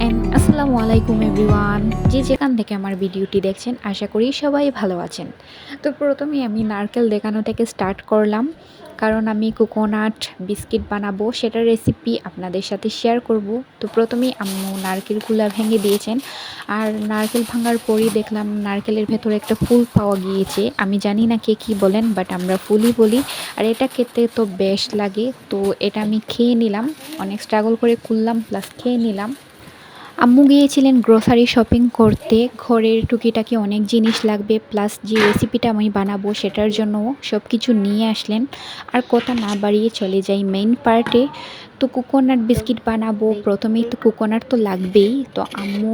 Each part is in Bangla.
আসসালামু আলাইকুম এভরিওয়ান, যে যেখান থেকে আমার ভিডিওটি দেখছেন আশা করি সবাই ভালো আছেন। তো প্রথমেই আমি নারকেল দেখানো থেকে স্টার্ট করলাম, কারণ আমি কোকোনাট বিস্কিট বানাবো, সেটার রেসিপি আপনাদের সাথে শেয়ার করব। তো প্রথমেই আম্মু নারকেলগুলা ভেঙে দিয়েছেন, আর নারকেল ভাঙার পরই দেখলাম নারকেলের ভেতরে একটা ফুল পাওয়া গিয়েছে। আমি জানি না কে কী বলেন, বাট আমরা ফুলই বলি। আর এটা খেতে তো বেশ লাগে, তো এটা আমি খেয়ে নিলাম, অনেক স্ট্রাগল করে করলাম, প্লাস খেয়ে নিলাম। আম্মু গিয়েছিলেন গ্রোসারি শপিং করতে, ঘরের টুকিটাকি অনেক জিনিস লাগবে, প্লাস যে রেসিপিটা আমি বানাবো সেটার জন্য সব কিছু নিয়ে আসলেন। আর কথা না বাড়িয়ে চলে যাই মেইন পার্টে। তো কোকোনাট বিস্কিট বানাবো, প্রথমেই তো কোকোনাট তো লাগবেই। তো আম্মু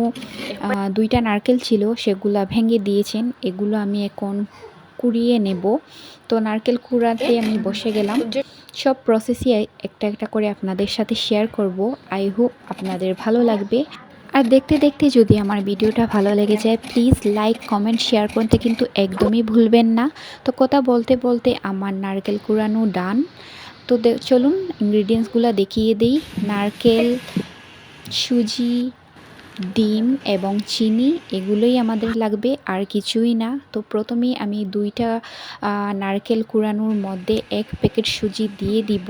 দুইটা নারকেল ছিল, সেগুলা ভেঙে দিয়েছেন, এগুলো আমি এখন কুড়িয়ে নেব। তো নারকেল কুড়াতে আমি বসে গেলাম, সব প্রসেসই একটা একটা করে আপনাদের সাথে শেয়ার করব। আই হোপ আপনাদের ভালো লাগবে। আর দেখতে দেখতে যদি আমার ভিডিওটা ভালো লেগে যায়, প্লিজ লাইক কমেন্ট শেয়ার করতে কিন্তু একদমই ভুলবেন না। তো কথা বলতে বলতে আমার নারকেল কুড়ানো ডান। তো চলুন ইনগ্রিডিয়েন্টসগুলো দেখিয়ে দিই। নারকেল, সুজি, ডিম এবং চিনি, এগুলোই আমাদের লাগবে, আর কিছুই না। তো প্রথমেই আমি দুইটা নারকেল কুড়ানোর মধ্যে 1 প্যাকেট সুজি দিয়ে দিব।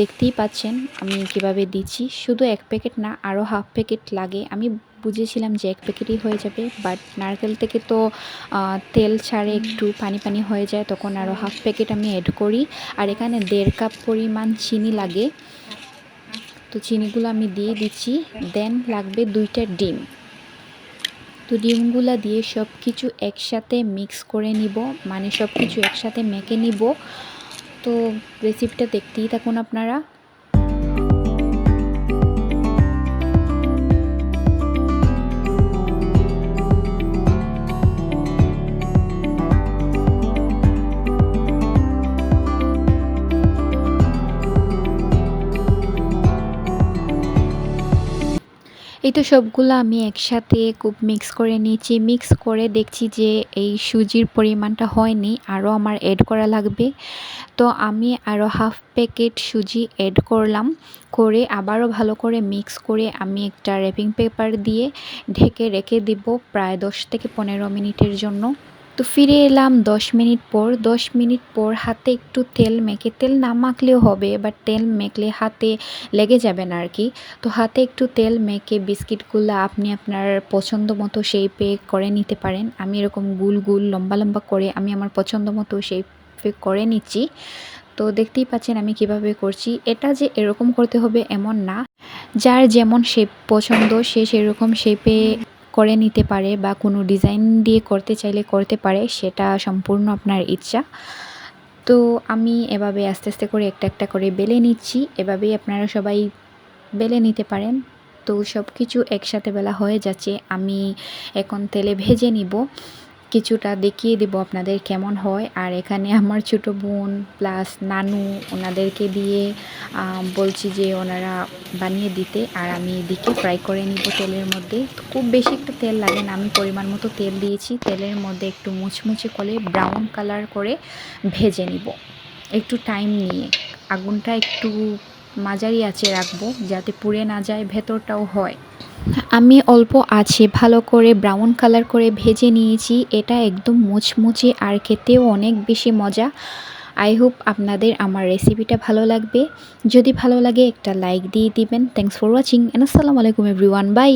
দেখতেই পাচ্ছেন আমি কিভাবে দিচ্ছি, শুধু 1 প্যাকেট না, আরও হাফ প্যাকেট লাগে। আমি বুঝেছিলাম যে 1 প্যাকেটই হয়ে যাবে, বাট নারকেল থেকে তো তেল ছাড়ে, একটু পানি পানি হয়ে যায়, তখন আরও হাফ প্যাকেট আমি অ্যাড করি। আর এখানে 1.5 কাপ পরিমাণ চিনি লাগে, তো চিনিগুলো আমি দিয়ে দিচ্ছি। দেন লাগবে 2টা ডিম। তো ডিমগুলো দিয়ে সব কিছু একসাথে মিক্স করে নিব, মানে সব কিছু একসাথে মেখে নিব। তো রেসিপিটা দেখতেই থাকুন আপনারা। এই তো সবগুলো আমি একসাথে খুব মিক্স করে নিয়েছি। মিক্স করে দেখছি যে এই সুজির পরিমাণটা হয়নি, আরও আমার অ্যাড করা লাগবে। তো আমি আরও হাফ প্যাকেট সুজি অ্যাড করলাম, করে আবারও ভালো করে মিক্স করে আমি একটা র্যাপিং পেপার দিয়ে ঢেকে রেখে দিব প্রায় 10 থেকে 15 মিনিটের জন্য। তো ফিরে এলাম 10 মিনিট পর। 10 মিনিট পর হাতে একটু তেল মেখে, তেল না মাখলেও হবে, বাট তেল মেখলে হাতে লেগে যাবে না আর কি। তো হাতে একটু তেল মেখে বিস্কিটগুলো আপনি আপনার পছন্দ মতো শেপে করে নিতে পারেন। আমি এরকম গুল গুল লম্বা লম্বা করে আমি আমার পছন্দ মতো শেপে করে নিচ্ছি। তো দেখতেই পাচ্ছেন আমি কিভাবে করছি। এটা যে এরকম করতে হবে এমন না, যার যেমন শেপ পছন্দ সে সেরকম শেপে করে নিতে পারে, বা কোনো ডিজাইন দিয়ে করতে চাইলে করতে পারে, সেটা সম্পূর্ণ আপনার ইচ্ছা। তো আমি এভাবে আস্তে আস্তে করে একটা একটা করে বেলে নিচ্ছি, এভাবেই আপনারা সবাই বেলে নিতে পারেন। তো সব কিছু একসাথে বেলা হয়ে যাচ্ছে, আমি এখন তেলে ভেজে নিব, কিছুটা দেখিয়ে দেব আপনাদের কেমন হয়। আর এখানে আমার ছোটো বোন প্লাস নানু, ওনাদেরকে দিয়ে বলছি যে ওনারা বানিয়ে দিতে, আর আমি এদিকে ফ্রাই করে নিব তেলের মধ্যে। খুব বেশি একটা তেল লাগে না, আমি পরিমাণ মতো তেল দিয়েছি। তেলের মধ্যে একটু মুচমুচে করে ব্রাউন কালার করে ভেজে নিব, একটু টাইম নিয়ে। আগুনটা একটু মাঝারি আঁচে রাখবো, যাতে পুড়ে না যায়, ভেতরটাও হয়। আমি অল্প আছে ভালো করে ব্রাউন কালার করে ভেজে নিয়েছি। এটা একদম মুচমুচে আর খেতেও অনেক বেশি মজা। আই হোপ আপনাদের আমার রেসিপিটা ভালো লাগবে। যদি ভালো লাগে একটা লাইক দিয়ে দিবেন। থ্যাংকস ফর ওয়াচিং, আসসালামু আলাইকুম এভরিওয়ান, বাই।